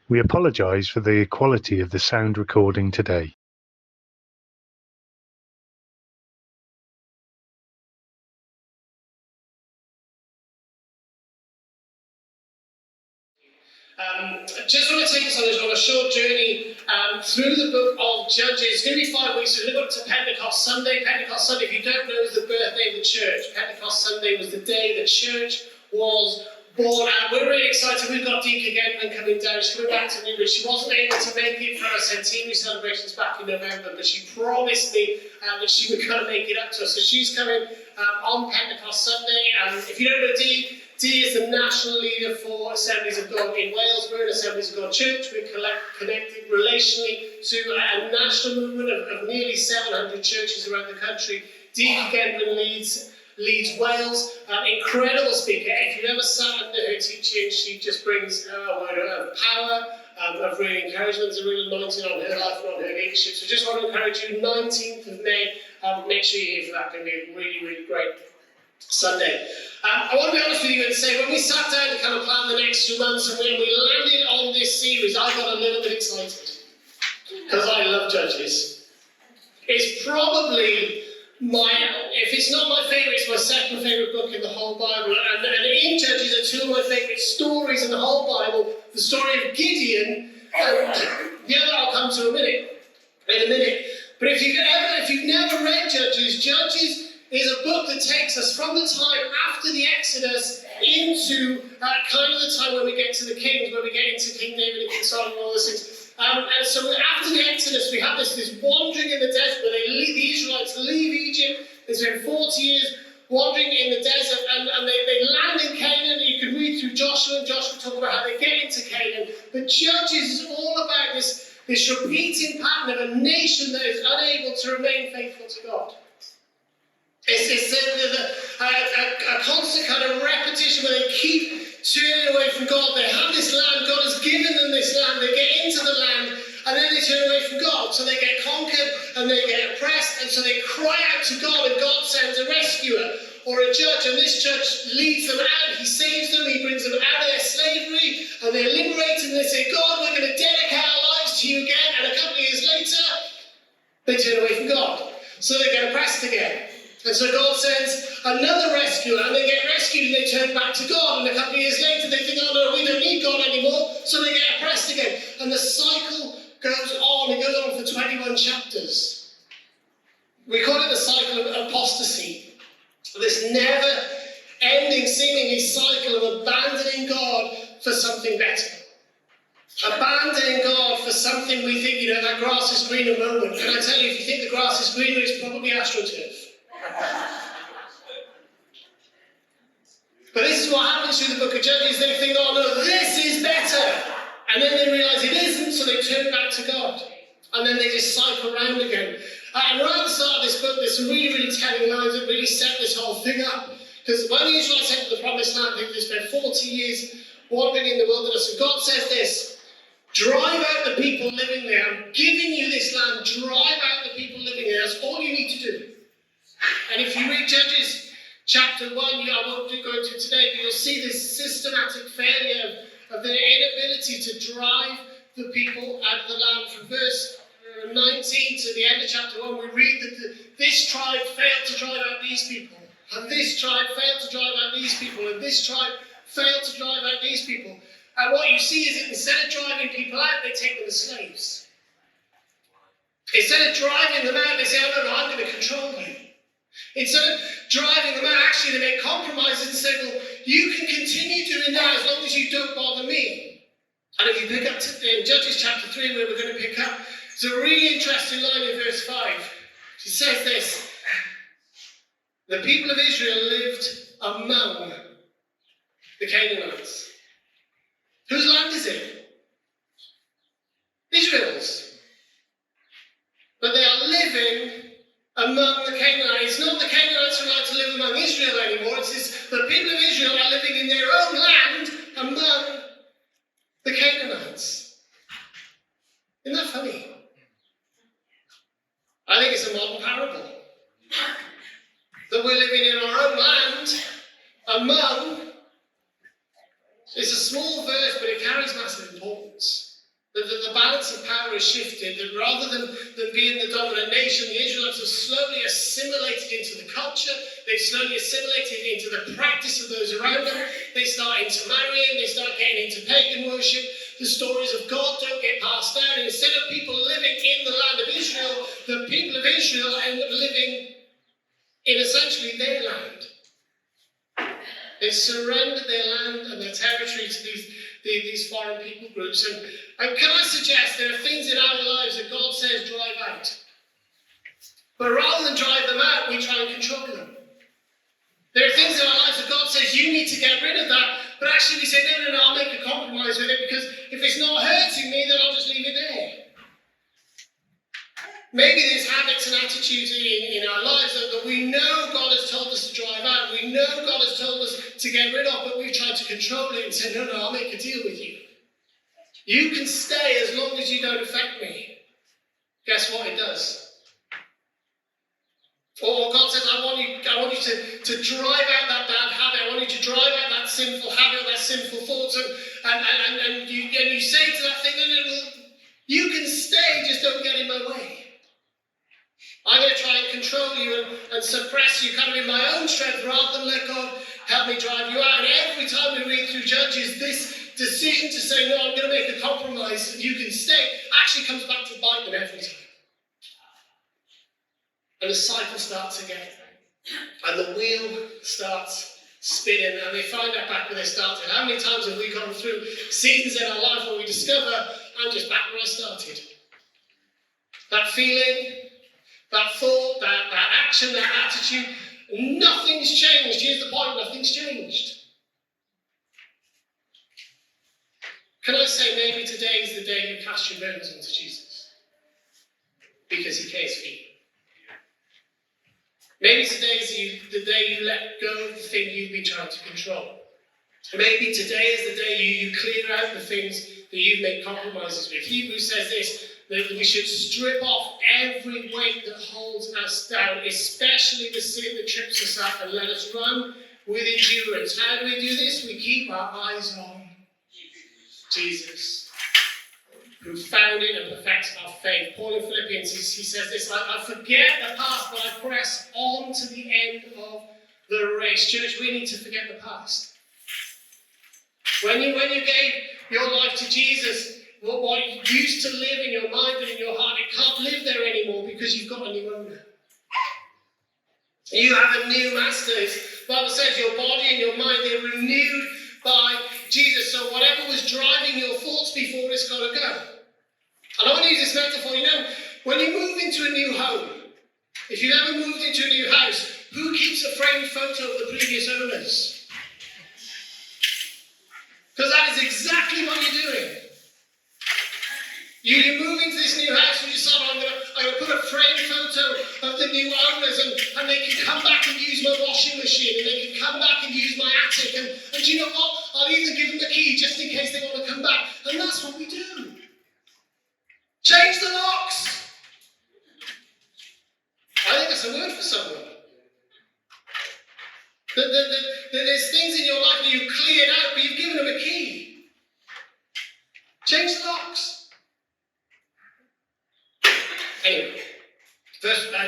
We apologise for the quality of the sound recording today. I just want to take us on a short journey through the book of Judges. It's going to be 5 weeks, so we live up to Pentecost Sunday. Pentecost Sunday, if you don't know, is the birthday of the church. Pentecost Sunday was the day the church was born, and we're really excited. We've got Deacon again coming down. She's coming back to Newbridge. She wasn't able to make it for our centenary celebrations back in November, but she promised me that she would kind of make it up to us. So she's coming on Pentecost Sunday. If you don't know Dee is the national leader for Assemblies of God in Wales. We're an Assemblies of God church. We're connected relationally to a national movement of nearly 700 churches around the country. Dee Gentlin leads Wales. Incredible speaker. If you've ever sat under her teaching, she just brings a word of power, of real encouragement, a real anointing on her life and on her leadership. So just want to encourage you, 19th of May, make sure you're here for that. It's going to be a really, really great Sunday. I want to be honest with you and say, when we sat down to kind of plan the next 2 months and when we landed on this series, I got a little bit excited because I love Judges. It's probably if it's not my favourite, it's my second favourite book in the whole Bible. And in Judges are two of my favourite stories in the whole Bible. The story of Gideon, and the other I'll come to in a minute. But if you've never read Judges is a book that takes us from the time after the Exodus into kind of the time when we get to the Kings, when we get into King David and King Solomon and all those things. And so after the Exodus, we have this wandering in the desert where the Israelites leave Egypt. There's been 40 years wandering in the desert, and they land in Canaan. You can read through Joshua, and Joshua talk about how they get into Canaan. But Judges is all about this repeating pattern of a nation that is unable to remain faithful to God. It's a constant kind of repetition where they keep turning away from God. They have this land, God has given them this land, they get into the land, and then they turn away from God. So they get conquered and they get oppressed, and so they cry out to God, and God sends a rescuer or a judge, and this judge leads them out, he saves them, he brings them out of their slavery, and they're liberated, and they say, God, we're going to dedicate our lives to you again, and a couple of years later, they turn away from God. So they get oppressed again. And so God sends another rescuer, and they get rescued and they turn back to God. And a couple of years later, they think, oh no, we don't need God anymore. So they get oppressed again. And the cycle goes on. It goes on for 21 chapters. We call it the cycle of apostasy. This never-ending, seemingly cycle of abandoning God for something better. Abandoning God for something we think, that grass is greener moment. Can I tell you, if you think the grass is greener, it's probably AstroTurf. But this is what happens through the book of Judges. They think, oh no, this is better. And then they realise it isn't, so they turn back to God. And then they just cycle around again. And right at the start of this book, there's some really, really telling lines that really set this whole thing up. Because when the Israelites entered the promised land, they spent 40 years wandering in the wilderness. And God says this, drive out the people living there. I'm giving you this land. Drive out the people living there. That's all you need to do. And if you read Judges chapter 1, I won't go into it today, but you'll see this systematic failure of their inability to drive the people out of the land. From verse 19 to the end of chapter 1, we read that this tribe failed to drive out these people, and this tribe failed to drive out these people, and this tribe failed to drive out these people. And what you see is that instead of driving people out, they take them as slaves. Instead of driving them out, they say, oh no, I'm going to control you. Instead of driving them out, actually they make compromises and say, well, you can continue doing that as long as you don't bother me. And if you pick up in Judges chapter 3, where we're going to pick up, there's a really interesting line in verse 5. She says this, the people of Israel lived among the Canaanites. Whose land is it? Israel's. But they are living among the Canaanites. It's not the Canaanites who like to live among Israel anymore. It's the people of Israel are living in their own land among the Canaanites. Isn't that funny? I think it's a modern parable. That we're living in our own land among. It's a small verse, but it carries massive importance. the balance of power has shifted, that rather than being the dominant nation, the Israelites have slowly assimilated into the culture, they've slowly assimilated into the practice of those around them, they start intermarrying, they start getting into pagan worship, the stories of God don't get passed down, and instead of people living in the land of Israel, the people of Israel end up living in essentially their land. They surrendered their land and their territory to these foreign people groups. And can I suggest there are things in our lives that God says drive out. But rather than drive them out, we try and control them. There are things in our lives that God says you need to get rid of that. But actually we say, no, I'll make a compromise with it, because if it's not hurting me, then I'll just leave it there. Maybe there's habits and attitudes in our lives that we know God has told us to drive out, we know God has told us to get rid of, but we've tried to control it and say, no, I'll make a deal with you. You can stay as long as you don't affect me. Guess what it does? Or God says, I want you to drive out that bad habit, I want you to drive out that sinful habit, that sinful thoughts, and you say to that thing, no, you can stay, just don't get in my way. I'm going to try and control you and suppress you kind of in my own strength rather than let God help me drive you out. And every time we read through Judges, this decision to say, no, I'm going to make a compromise and you can stay, actually comes back to bite them every time. And the cycle starts again. And the wheel starts spinning and they find out back where they started. How many times have we gone through seasons in our life where we discover, I'm just back where I started? That feeling, that thought, that action, that attitude, nothing's changed. Here's the point, nothing's changed. Can I say maybe today is the day you cast your burdens onto Jesus? Because he cares for you. Maybe today is the day you let go of the thing you've been trying to control. Maybe today is the day you clear out the things that you've made compromises with. Hebrews says this, that we should strip off every weight that holds us down, especially the sin that trips us up, and let us run with endurance. How do we do this? We keep our eyes on Jesus, who founded and perfects our faith. Paul in Philippians, he says this, I forget the past, but I press on to the end of the race. Church, we need to forget the past. When you gave your life to Jesus, what used to live in your mind and in your heart, it can't live there anymore because you've got a new owner. You have a new master. The Bible says your body and your mind, they're renewed by Jesus. So whatever was driving your thoughts before, it's got to go. And I want to use this metaphor. You know, when you move into a new home, if you've ever moved into a new house, who keeps a framed photo of the previous owners? Because that is exactly what you're doing. You move into this new house and you decide, I'm going to put a framed photo of the new owners and they can come back and use my washing machine and they can come back and use my attic and do you know what? I'll even give them the key just in case they want to come back. And that's what we do. Change the locks. I think that's a word for someone. There's things in your life that you've cleared out, but you've given them a key. Change the locks. Anyway,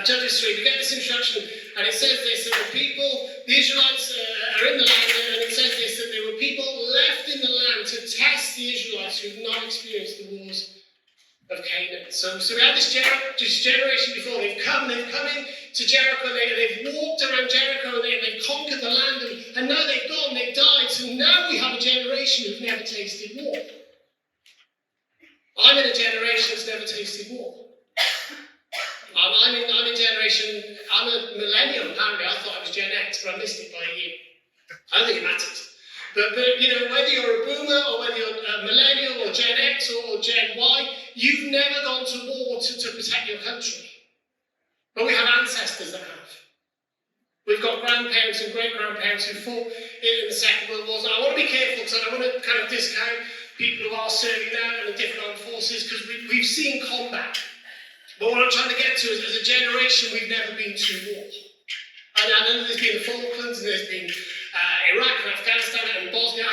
Judges 3, we get this instruction, and it says this, that the people, the Israelites are in the land, and it says this, that there were people left in the land to test the Israelites who have not experienced the wars of Canaan. So we have this generation before, they've come into Jericho, they've walked around Jericho, they've conquered the land, and now they've gone, they've died, so now we have a generation who've never tasted war. I'm in a generation that's never tasted war. I'm in generation, I'm a millennial apparently. I thought I was Gen X, but I missed it by a year. I don't think it matters. But you know, whether you're a boomer or whether you're a millennial or Gen X or Gen Y, you've never gone to war to protect your country. But we have ancestors that have. We've got grandparents and great-grandparents who fought in the Second World War. I want to be careful because I don't want to kind of discount people who are serving now in the different armed forces because we've seen combat. But what I'm trying to get to is, as a generation, we've never been to war. And I know there's been the Falklands, and there's been Iraq and Afghanistan and Bosnia. I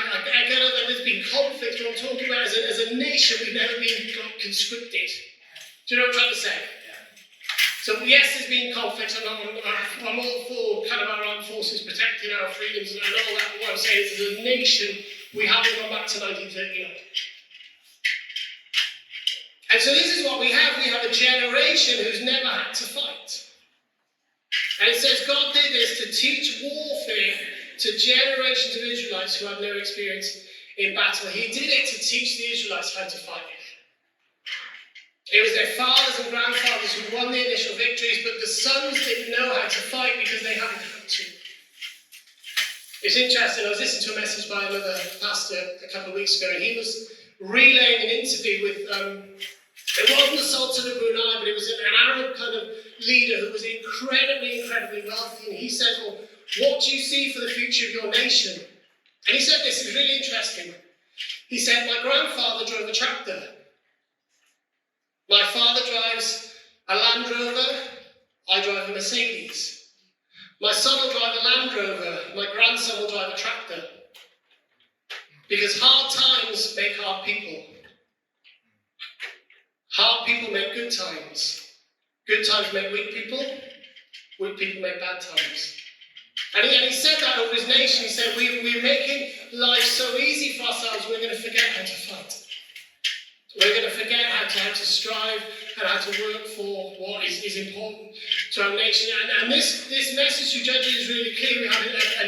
get that there's been conflict, but I'm talking about as a nation, we've never been conscripted. Do you know what I'm trying to say? So yes, there's been conflict, and I'm all for kind of our armed forces protecting our freedoms and all that. But what I'm saying is, as a nation, we haven't gone back to 1939. And so this is what we have. We have a generation who's never had to fight. And it says God did this to teach warfare to generations of Israelites who had no experience in battle. He did it to teach the Israelites how to fight. It was their fathers and grandfathers who won the initial victories, but the sons didn't know how to fight because they hadn't had to. It's interesting, I was listening to a message by another pastor a couple of weeks ago, and he was relaying an interview with, it wasn't the Sultan of Brunei, but it was an Arab kind of leader who was incredibly wealthy, and he said, well, what do you see for the future of your nation? And he said this, it was really interesting. He said, my grandfather drove a tractor. My father drives a Land Rover, I drive a Mercedes. My son will drive a Land Rover, my grandson will drive a tractor. Because hard times make hard people. Hard people make good times. Good times make weak people make bad times. And he said that over his nation. He said, we're making life so easy for ourselves, we're going to forget how to fight. We're going to forget how to strive and how to work for what is important to our nation. And this message to Judges is really clear. We have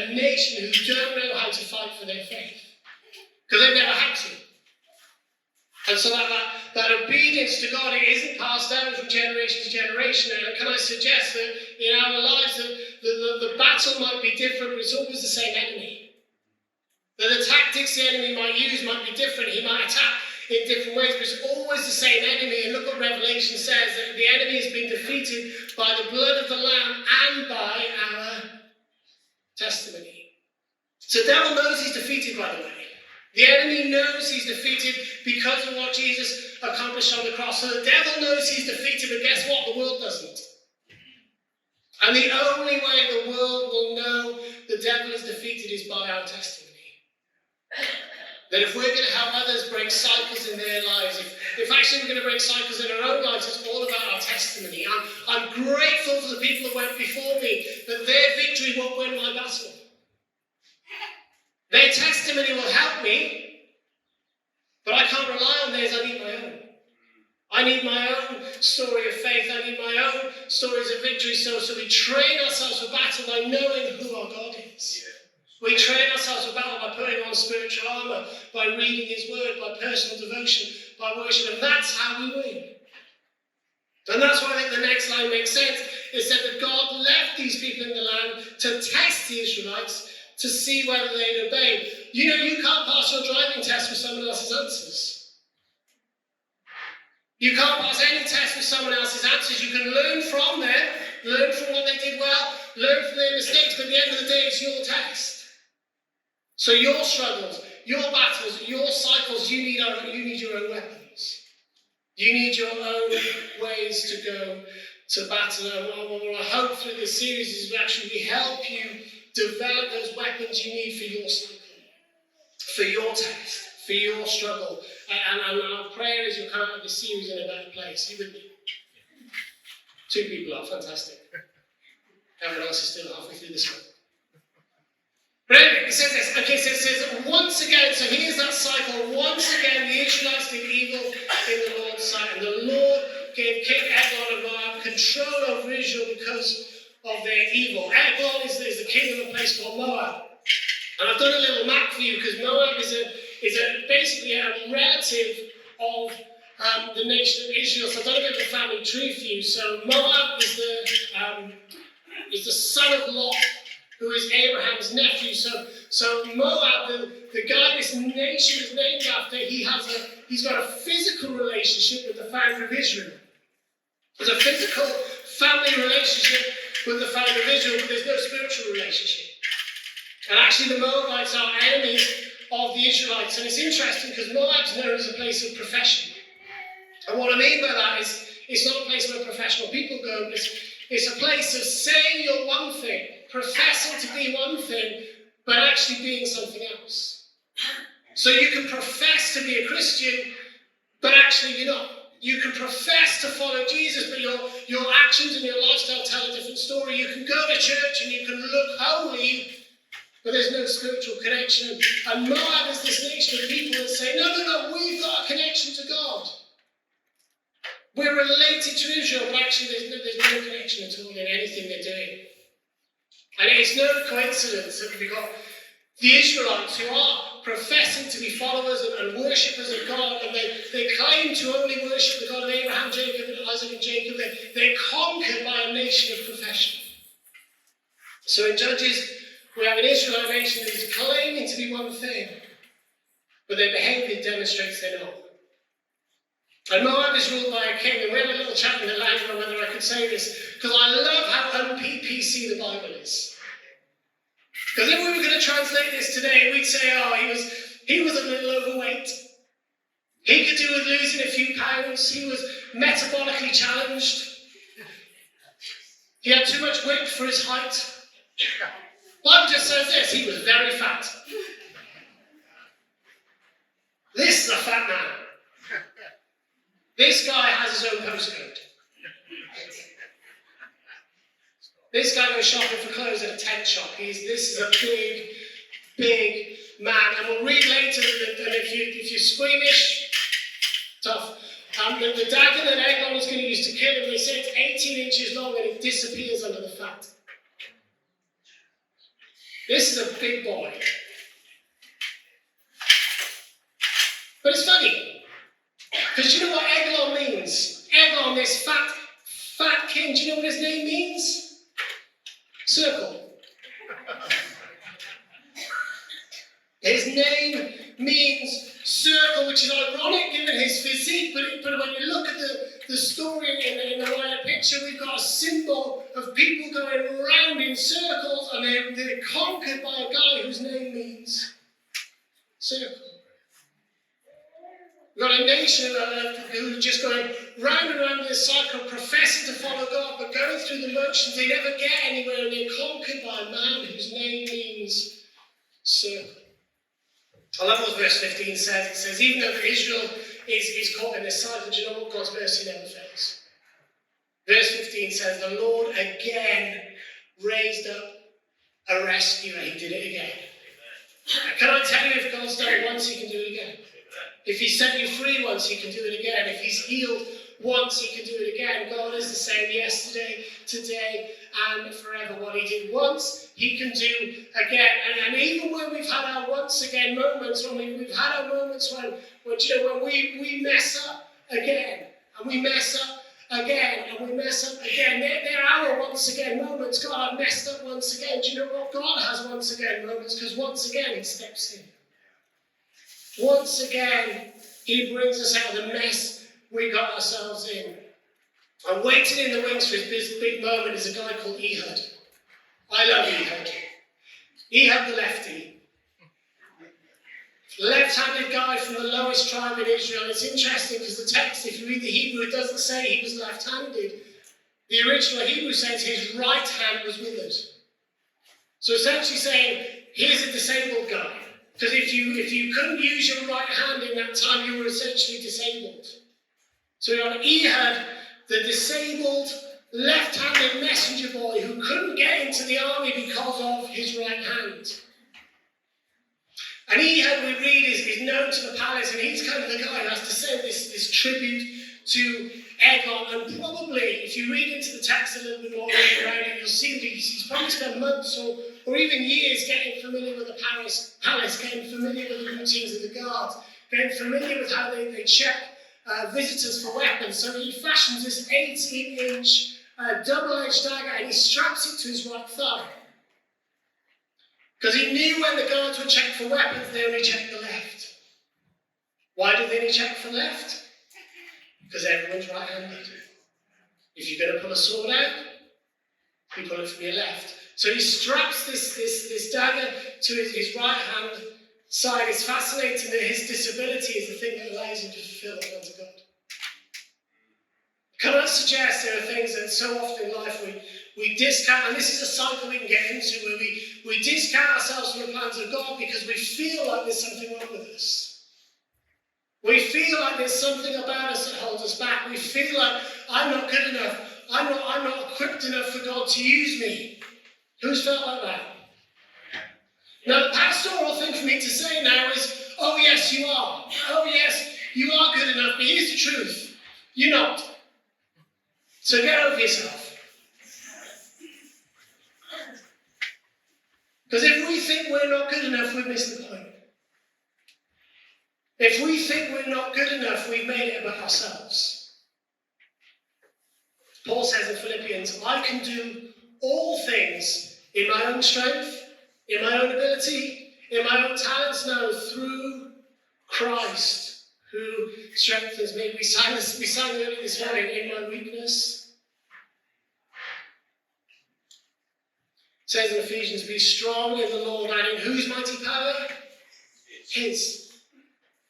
a nation who don't know how to fight for their faith. Because they've never had to. And so that obedience to God, it isn't passed down from generation to generation. And can I suggest that in our lives that the battle might be different, but it's always the same enemy. That the tactics the enemy might use might be different. He might attack in different ways, but it's always the same enemy. And look what Revelation says, that the enemy has been defeated by the blood of the Lamb and by our testimony. So the devil knows he's defeated, by the way. The enemy knows he's defeated because of what Jesus accomplished on the cross. So the devil knows he's defeated, but guess what? The world doesn't. And the only way the world will know the devil is defeated is by our testimony. That if we're going to help others break cycles in their lives, if actually we're going to break cycles in our own lives, it's all about our testimony. I'm grateful for the people that went before me, that their victory won't win my battle. Their testimony will help me, but I can't rely on theirs. I need my own. I need my own story of faith. I need my own stories of victory. So we train ourselves for battle by knowing who our God is. We train ourselves for battle by putting on spiritual armour, by reading his word, by personal devotion, by worship, and that's how we win. And that's why I think the next line makes sense. It said that God left these people in the land to test the Israelites to see whether they'd obey. You know, you can't pass your driving test with someone else's answers. You can't pass any test with someone else's answers. You can learn from them, learn from what they did well, learn from their mistakes, but at the end of the day, it's your test. So your struggles, your battles, your cycles, you need your own weapons. You need your own ways to go to battle. And what I hope through this series is actually we help you develop those weapons you need for your cycle, for your test, for your struggle. And our prayer is you'll come out of this series in a better place. You with me? 2 people are fantastic. Everyone else is still halfway through this one. But anyway, it says this. Okay, so it says once again, so here's that cycle. Once again, the Israelites did evil in the Lord's sight. And the Lord gave King Eglon of Moab control over Israel because of their evil. Eglon is the king of a place called Moab. And I've done a little map for you because Moab is basically a relative of the nation of Israel. So I've done a bit of a family tree for you. So Moab is the son of Lot, who is Abraham's nephew. So Moab, the guy this nation is named after, he's got a physical relationship with the founder of Israel. There's a physical family relationship with the founder of Israel, but there's no spiritual relationship. And actually the Moabites are enemies of the Israelites. And it's interesting because Moab's known as a place of profession. And what I mean by that is it's not a place where professional people go, but it's a place of saying you're one thing, professing to be one thing, but actually being something else. So you can profess to be a Christian, but actually you're not. You can profess to follow Jesus, but your actions and your lifestyle tell a different story. You can go to church and you can look holy, but there's no spiritual connection. And Moab is this nation of people that say, no, we've got a connection to God. We're related to Israel, but actually there's no connection at all in anything they're doing. And it's no coincidence that we've got the Israelites who are professing to be followers and worshippers of God, and they claim to only worship the God of Abraham, Jacob, and Isaac and Jacob. They're conquered by a nation of profession. So in Judges, we have an Israelite nation that is claiming to be one thing, but their behaviour demonstrates they're not. And Moab is ruled by a king, and we had a little chat in the lounge on whether I could say this, because I love how un-PC the Bible is. Because if we were going to translate this today, we'd say, he was a little overweight. He could do with losing a few pounds. He was metabolically challenged. He had too much weight for his height. The Bible just says this: he was very fat. This is a fat man. This guy has his own postcode. This guy goes shopping for clothes at a tent shop. This is a big, big man. And we'll read later that if you're squeamish, tough. The dagger that Eglon was going to use to kill him, they say it's 18 inches long and it disappears under the fat. This is a big boy. But it's funny, because do you know what Eglon means? Eglon, this fat king, do you know what his name means? Circle. His name means circle, which is ironic given his physique, but when you look at the story in the wider picture, we've got a symbol of people going around in circles, and they're conquered by a guy whose name means circle. We've got a nation who are just going round and round in this cycle, professing to follow God, but going through the motions. They never get anywhere, and they're conquered by a man whose name means circle. I love what verse 15 says. It says, even though Israel is caught in this cycle, do you know what? God's mercy never fails. Verse 15 says, the Lord again raised up a rescuer. He did it again. Can I tell you, if God's done it once, he can do it again. If he set you free once, he can do it again. If he's healed once, he can do it again. God is the same yesterday, today, and forever. What he did once, he can do again. And even when we've had our once again moments, when we've had our moments when we mess up again, and we mess up again, and we mess up again. They're our once again moments. God, I've messed up once again. Do you know what? God has once again moments, because once again he steps in. Once again, he brings us out of the mess we got ourselves in. And waiting in the wings for his big moment is a guy called Ehud. I love Ehud. Ehud the lefty. Left-handed guy from the lowest tribe in Israel. It's interesting because the text, if you read the Hebrew, it doesn't say he was left-handed. The original Hebrew says his right hand was withered. So essentially saying, here's a disabled guy. Because if you couldn't use your right hand in that time, you were essentially disabled. So you have Ehud, the disabled, left-handed messenger boy who couldn't get into the army because of his right hand. And Ehud, we read, is known to the palace, and he's kind of the guy who has to send this tribute to Eglon. And probably, if you read into the text a little bit more around it, you'll see that he's probably spent months or even years getting familiar with the palace, getting familiar with the routines of the guards, getting familiar with how they check visitors for weapons. So he fashions this 18-inch double-edged dagger, and he straps it to his right thigh. Because he knew when the guards would check for weapons, they only checked the left. Why did they only check for left? Because everyone's right-handed. If you're going to pull a sword out, you pull it from your left. So he straps this dagger to his right hand side. It's fascinating that his disability is the thing that allows him to fulfill the plans of God. Can I suggest there are things that so often in life we discount, and this is a cycle we can get into where we discount ourselves from the plans of God because we feel like there's something wrong with us. We feel like there's something about us that holds us back. We feel like I'm not good enough. I'm not equipped enough for God to use me. Who's felt like that? Now, the pastoral thing for me to say now is, oh yes, you are. Oh yes, you are good enough. But here's the truth. You're not. So get over yourself. Because if we think we're not good enough, we've missed the point. If we think we're not good enough, we've made it about ourselves. Paul says in Philippians, I can do all things in my own strength, in my own ability, in my own talents, no, through Christ who strengthens me. We sang earlier this morning, in my weakness. It says in Ephesians, be strong in the Lord and in whose mighty power? His.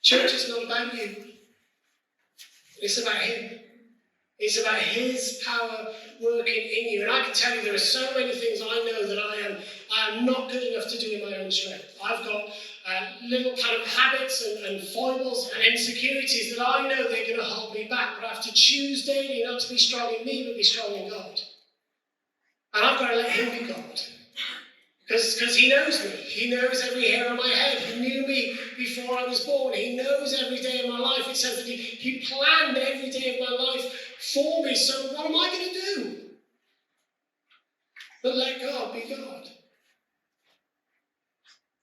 Church is not about you. It's about him. It's about his power working in you. And I can tell you there are so many things I know that I am not good enough to do in my own strength. I've got little kind of habits and foibles and insecurities that I know they're going to hold me back. But I have to choose daily not to be strong in me, but be strong in God. And I've got to let him be God. Because he knows me. He knows every hair on my head. He knew me before I was born. He knows every day of my life. It says that he planned every day of my life for me. So what am I going to do? But let God be God.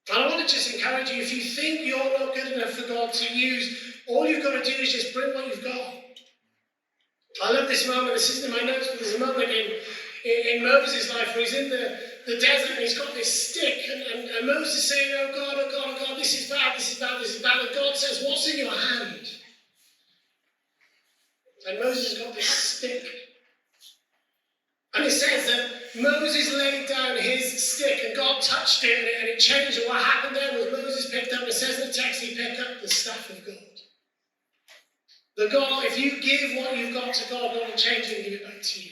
And I want to just encourage you, if you think you're not good enough for God to use, all you've got to do is just bring what you've got. I love this moment. This isn't in my notes, but there's a moment in Moses' life where he's in the desert and he's got this stick and Moses is saying, oh God, this is bad, this is bad, this is bad. And God says, what's in your hand? And Moses has got this stick. And it says that Moses laid down his stick and God touched it and it changed. And what happened there was Moses picked up, it says in the text, he picked up the staff of God. The God, if you give what you've got to God, God will change it and give it back to you.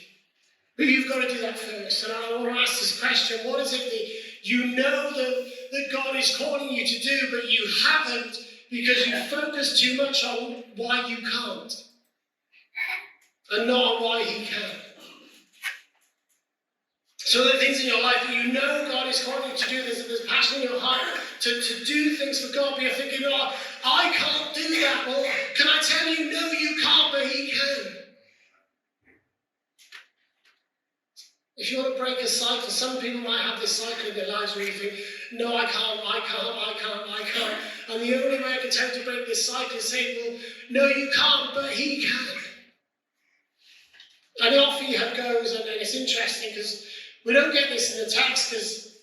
But you've got to do that first. And I want to ask this question. What is it that you know that God is calling you to do, but you haven't because you focus too much on why you can't and not on why he can? So there are things in your life that you know God is calling you to do. There's passion in your heart to do things for God, but you're thinking, oh, I can't do that. Well, can I tell you, no, you can't, but he can. If you want to break a cycle, some people might have this cycle in their lives where you think, no, I can't. And the only way I can tell you to break this cycle is saying, well, no, you can't, but he can. And often you have goes, and it's interesting because we don't get this in the text because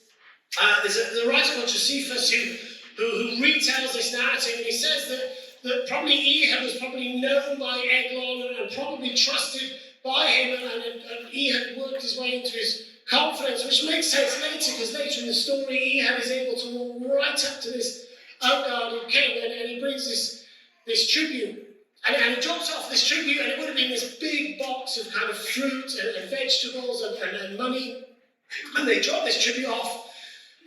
there's a writer called Josephus who retells this narrative, and he says that probably Ehud was probably known by Eglon and probably trusted by him, and Ehud worked his way into his confidence, which makes sense later, because later in the story, Ehud is able to walk right up to this unguarded king, and he brings this tribute. And he drops off this tribute, and it would have been this big box of kind of fruit and vegetables and money. And they drop this tribute off,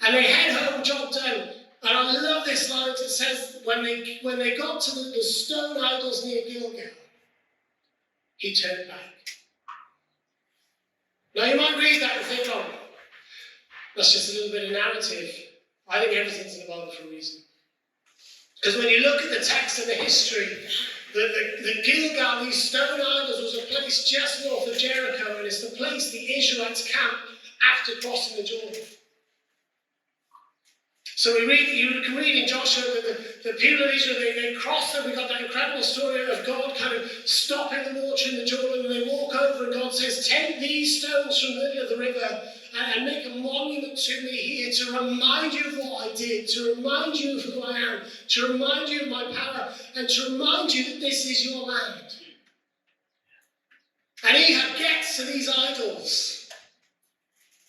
and they head home, job done. And I love this line. It says, when they got to the stone idols near Gilgal, he turned back. Now you might read that and think, oh, that's just a little bit of narrative. I think everything's in the Bible for a reason. Because when you look at the text and the history, the Gilgal, these stone idols, was a place just north of Jericho, and it's the place the Israelites camped after crossing the Jordan. So you can read in Joshua that the people of Israel, they crossed them. We got that incredible story of God kind of stopping the water in the Jordan, and they walk over, and God says, take these stones from the middle of the river and make a monument to me here to remind you of what I did, to remind you of who I am, to remind you of my power, and to remind you that this is your land. And Ahab gets to these idols,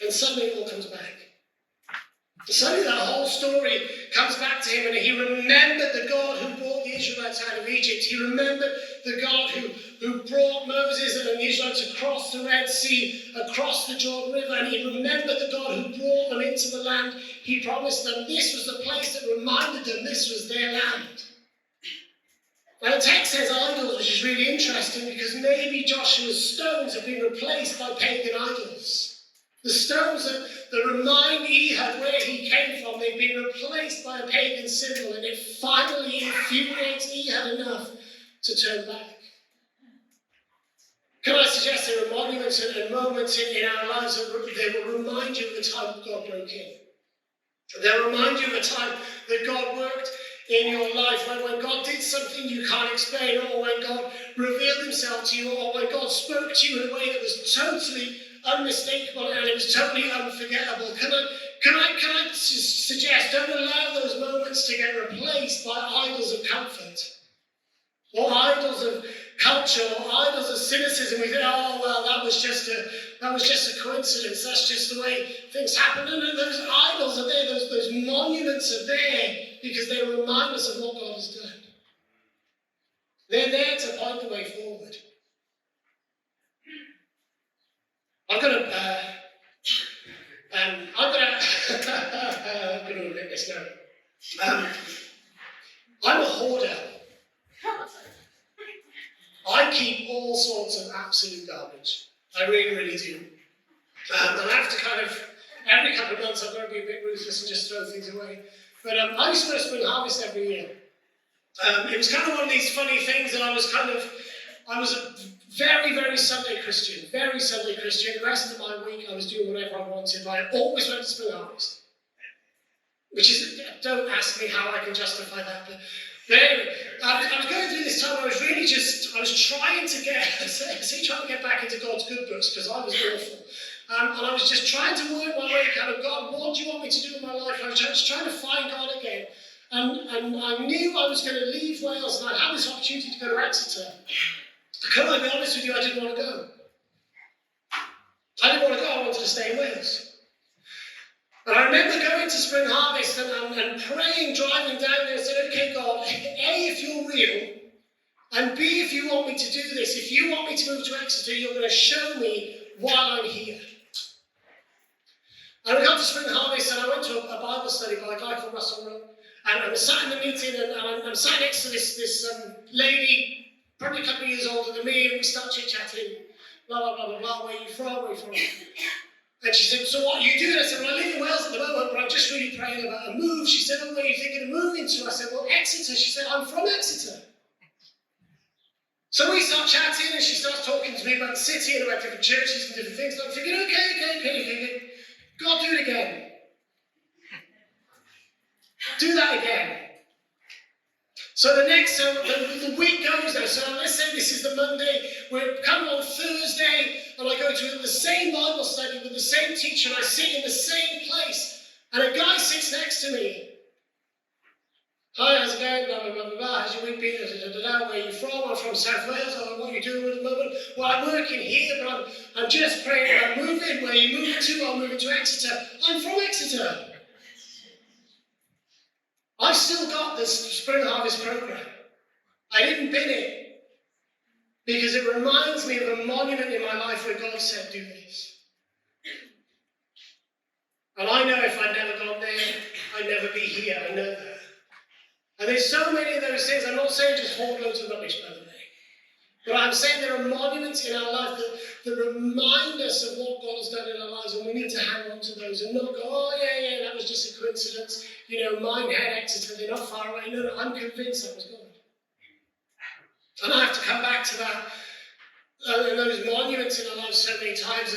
and suddenly it all comes back. Suddenly that whole story comes back to him, and he remembered the God who brought the Israelites out of Egypt. He remembered the God who who brought Moses and the Israelites across the Red Sea, across the Jordan River, and he remembered the God who brought them into the land. He promised them this was the place that reminded them this was their land. And the text says idols, which is really interesting because maybe Joshua's stones have been replaced by pagan idols. The stones that remind Ehud where he came from, they've been replaced by a pagan symbol, and it finally infuriates Ehud enough to turn back. Can I suggest there are monuments and moments in our lives that will remind you of the time that God broke in. They'll remind you of the time that God worked in your life, when God did something you can't explain, or when God revealed himself to you, or when God spoke to you in a way that was totally unmistakable and it was totally unforgettable. Can I suggest, don't allow those moments to get replaced by idols of comfort, or idols of culture, or idols of cynicism. We think, oh well, that was just a coincidence. That's just the way things happen. No, those idols are there. Those monuments are there because they remind us of what God has done. They're there to point the way forward. I'm going to admit this now. I'm a hoarder. I keep all sorts of absolute garbage. I really, really do. And I have to every couple of months I've got to be a bit ruthless and just throw things away. But I used to go to Spring Harvest every year. It was kind of one of these funny things that I was a very, very Sunday Christian. Very Sunday Christian. The rest of my week I was doing whatever I wanted. But I always went to Spring Harvest. Which is, don't ask me how I can justify that. But anyway, I was going through this time where I was trying to get back into God's good books because I was awful. And I was just trying to work my way, God, what do you want me to do in my life? I was just trying to find God again. And I knew I was going to leave Wales, and I had this opportunity to go to Exeter. Can I be honest with you, I didn't want to go. I wanted to stay in Wales. And I remember going to Spring Harvest and praying, driving down there, and said, okay, God, A, if you're real, and B, if you want me to do this, if you want me to move to Exeter, you're going to show me while I'm here. And we got to Spring Harvest, and I went to a Bible study by a guy called Russell Rowe. And I was sat in the meeting, and I'm sat next to this lady, probably a couple of years older than me, and we start chit-chatting, blah, blah, blah, blah, blah, where are you from? And she said, so what are you doing? I said, well, I live in Wales at the moment, but I'm just really praying about a move. She said, oh, where are you thinking of moving to? I said, well, Exeter. She said, I'm from Exeter. So we start chatting, and she starts talking to me about the city and about different churches and different things. And I'm thinking, okay. God, do it again. Do that again. So the week goes now. So let's say this is the Monday. We're coming on Thursday, and I go to the same Bible study with the same teacher, and I sit in the same place, and a guy sits next to me. Hi, how's it going? Blah, blah, blah, blah, blah. How's your week been? Where are you from? I'm from South Wales. What are you doing at the moment? Well, I'm working here, but I'm just praying about moving. Where are you moving to? I'm moving to Exeter. I'm from Exeter. I've still got this Spring Harvest program. I didn't bin it because it reminds me of a monument in my life where God said, do this. And I know if I'd never gone there, I'd never be here. I know that. And there's so many of those things. I'm not saying just hoard loads of rubbish, by the way. But I'm saying there are monuments in our life that remind us of what God has done in our lives, and we need to hang on to those and not go, oh, yeah, that was just a coincidence. Mine had Exeter, they're not far away. No, I'm convinced that was God. And I have to come back to that, and those monuments in our lives so many times.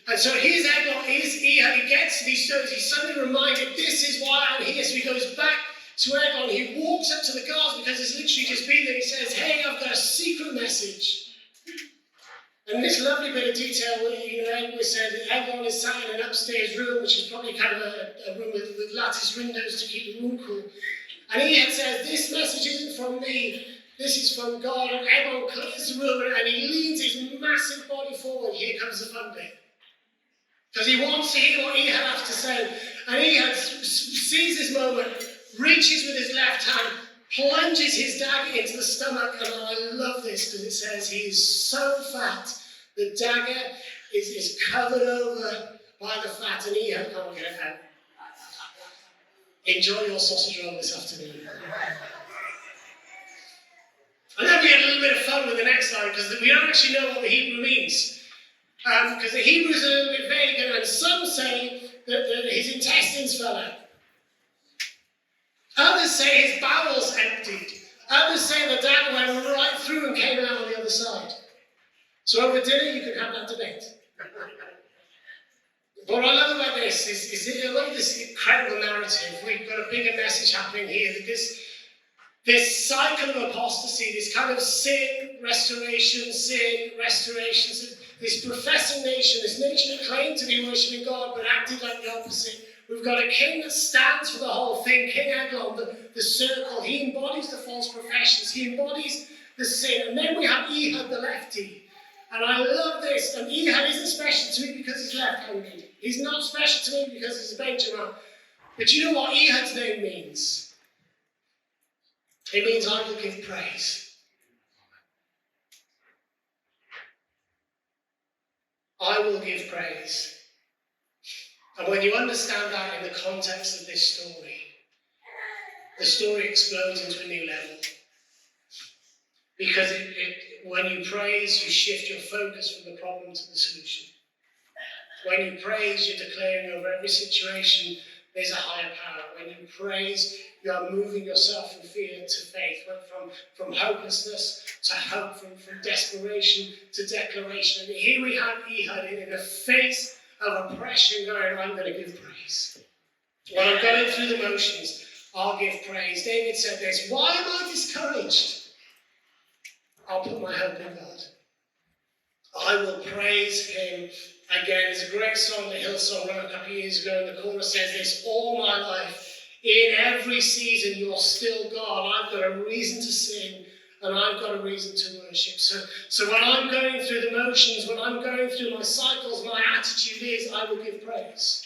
And so here's Eglon, he gets these stories, he's suddenly reminded, this is why I'm here. So he goes back to Eglon, he walks up to the guards because it's literally just been there. He says, hey, I've got a secret message. And this lovely bit of detail, Eglon said that Eglon is sat in an upstairs room, which is probably kind of a room with lattice windows to keep the room cool. And he had said, this message isn't from me, this is from God. And Eglon clears the room and he leans his massive body forward. Here comes the fun bit. Because he wants to hear what Ehud has to say. And Ehud sees this moment, reaches with his left hand, plunges his dagger into the stomach, and I love this because it says he is so fat, the dagger is covered over by the fat, and Ehud can't get it out. Enjoy your sausage roll this afternoon. And then we had a little bit of fun with the next line, because we don't actually know what the Hebrew means. Because the Hebrew is a little bit vague, and some say that his intestines fell out. Others say his bowels emptied. Others say the dagger went right through and came out on the other side. So over dinner, you can have that debate. But what I love about this is I love this incredible narrative. We've got a bigger message happening here. That this cycle of apostasy, this kind of sin, restoration, this professing nation, this nation that claimed to be worshipping God but acted like the opposite. We've got a king that stands for the whole thing, King Eglon, the circle. He embodies the false professions. He embodies the sin. And then we have Ehud, the lefty. And I love this. And Ehud isn't special to me because he's left-handed. He's not special to me because he's a Benjamin. But you know what Ehud's name means? It means I will give praise. I will give praise. And when you understand that in the context of this story, the story explodes into a new level. Because when you praise, you shift your focus from the problem to the solution. When you praise, you're declaring over every situation there's a higher power. When you praise, you are moving yourself from fear to faith, from hopelessness to hope, from desperation to declaration. And here we have Ehud in the face of oppression going, I'm going to give praise. When I'm going through the motions, I'll give praise. David said this, why am I discouraged? I'll put my hope in God. I will praise him again. There's a great song, the Hillsong, wrote a couple of years ago, and the chorus says this, all my life, in every season, you're still God. I've got a reason to sing, and I've got a reason to worship. So when I'm going through the motions, when I'm going through my cycles, my attitude is, I will give praise.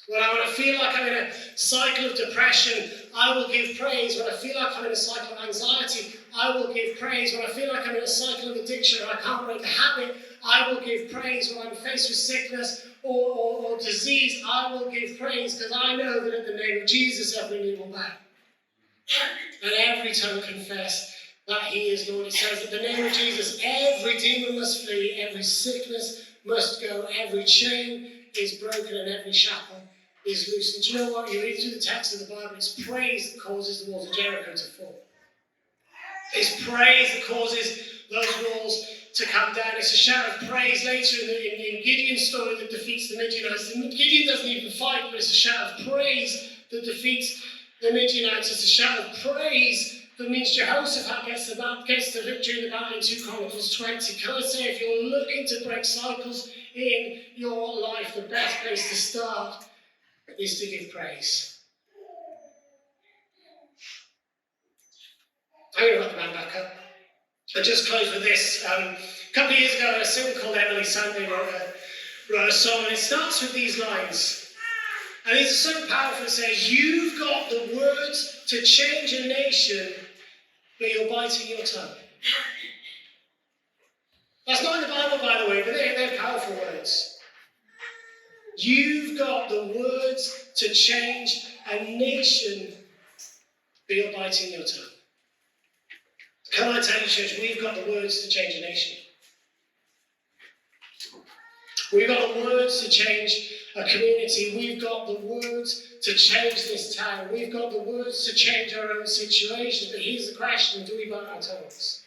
When I feel like I'm in a cycle of depression, I will give praise. When I feel like I'm in a cycle of anxiety, I will give praise. When I feel like I'm in a cycle of addiction and I can't break a habit, I will give praise. When I'm faced with sickness or disease, I will give praise, because I know that in the name of Jesus, every knee will bow. And every tongue confess that he is Lord. It says that in the name of Jesus, every demon must flee, every sickness must go, every chain is broken, and every shackle is loose. And do you know what? You read through the text of the Bible, it's praise that causes the walls of Jericho to fall. It's praise that causes those walls to come down. It's a shout of praise later in Gideon's story that defeats the Midianites. Gideon doesn't even fight, but it's a shout of praise that defeats the Midianites. It's a shout of praise that means Jehoshaphat gets the victory in the battle in 2 Chronicles 20. Can I say, if you're looking to break cycles in your life, the best place to start is to give praise. I'm going to put the man back up. I just close with this. A couple of years ago, a singer called Emily Sandé wrote a song, and it starts with these lines. And these are so powerful. It says, you've got the words to change a nation, but you're biting your tongue. That's not in the Bible, by the way, but they're powerful words. You've got the words to change a nation, but you're biting your tongue. Can I tell you, church, we've got the words to change a nation. We've got the words to change a community. We've got the words to change this town. We've got the words to change our own situation. But here's the question, do we bite our tongues?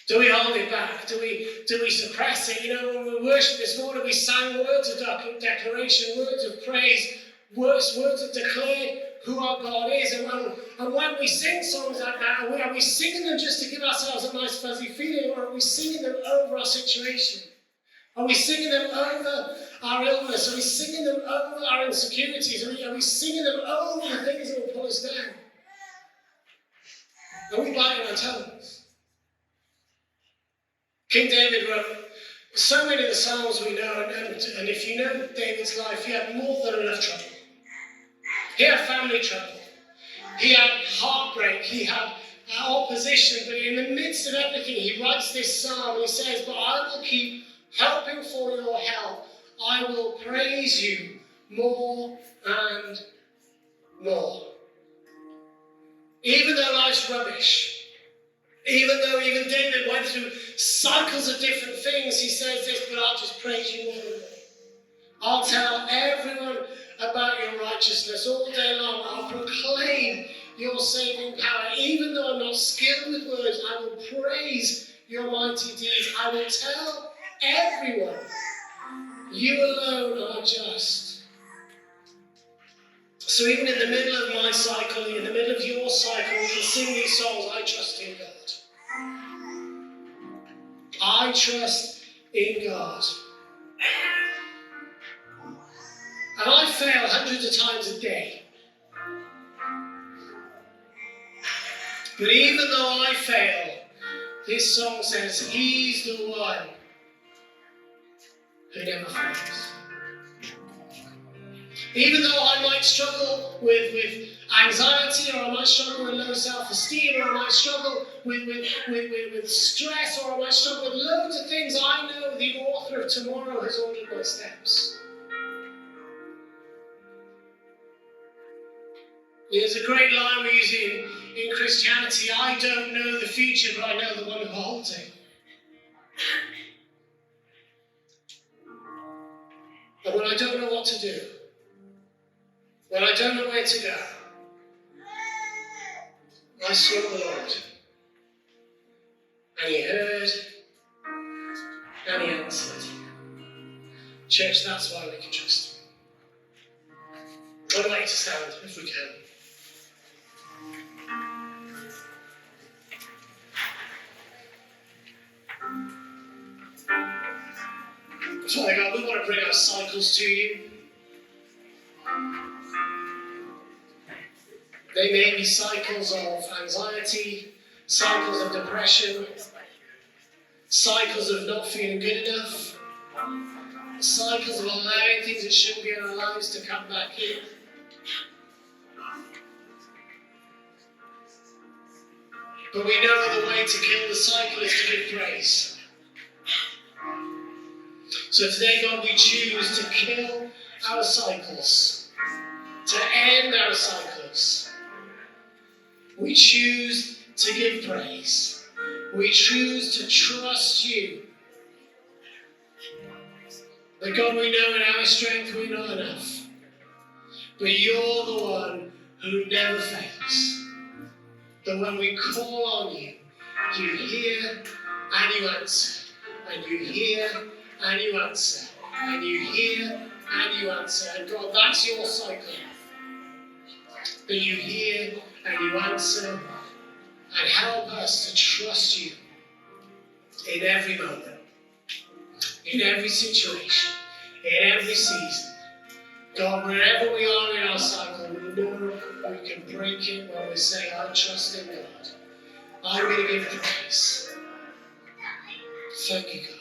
Do we hold it back? Do we suppress it? You know, when we worshiped this morning, we sang words of declaration, words of praise, words that declared who our God is. And when we sing songs like that, are we singing them just to give ourselves a nice fuzzy feeling, or are we singing them over our situation? Are we singing them over our illness? Are we singing them over our insecurities? Are we singing them over the things that will pull us down? Are we biting our tongues? King David wrote so many of the Psalms we know, and if you know David's life, he had more than enough trouble. He had family trouble. He had heartbreak, he had opposition, but in the midst of everything, he writes this psalm and he says, but I will keep hoping for your help. I will praise you more and more. Even though life's rubbish, even though even David went through cycles of different things, he says this, but I'll just praise you more and more. I'll tell everyone about your righteousness all day long. I'll proclaim your saving power. Even though I'm not skilled with words, I will praise your mighty deeds. I will tell everyone, you alone are just. So even in the middle of my cycle, in the middle of your cycle, we can sing these songs, I trust in God. I trust in God. And I fail hundreds of times a day. But even though I fail, this song says, he's the one who never fails. Even though I might struggle with anxiety, or I might struggle with low self-esteem, or I might struggle with stress, or I might struggle with loads of things, I know the author of tomorrow has ordered my steps. There's a great line we use in Christianity, I don't know the future, but I know the one who holds it. And when I don't know what to do, when I don't know where to go, I sought the Lord. And he heard, and he answered. Church, that's why we can trust him. I'd like to stand, if we can. Father God, we want to bring our cycles to you. They may be cycles of anxiety, cycles of depression, cycles of not feeling good enough, cycles of allowing things that shouldn't be in our lives to come back in. But we know the way to kill the cycle is to give praise. So today, God, we choose to kill our cycles, to end our cycles. We choose to give praise. We choose to trust you. That God, we know in our strength we're not enough. But you're the one who never fails. That when we call on you, you hear and you answer. And you hear and you answer. And you hear and you answer. And God, that's your cycle. That you hear and you answer. And help us to trust you in every moment, in every situation, in every season. God, wherever we are in our cycle, we know we can break it when we say, I trust in God. I'm going to give praise. Thank you, God.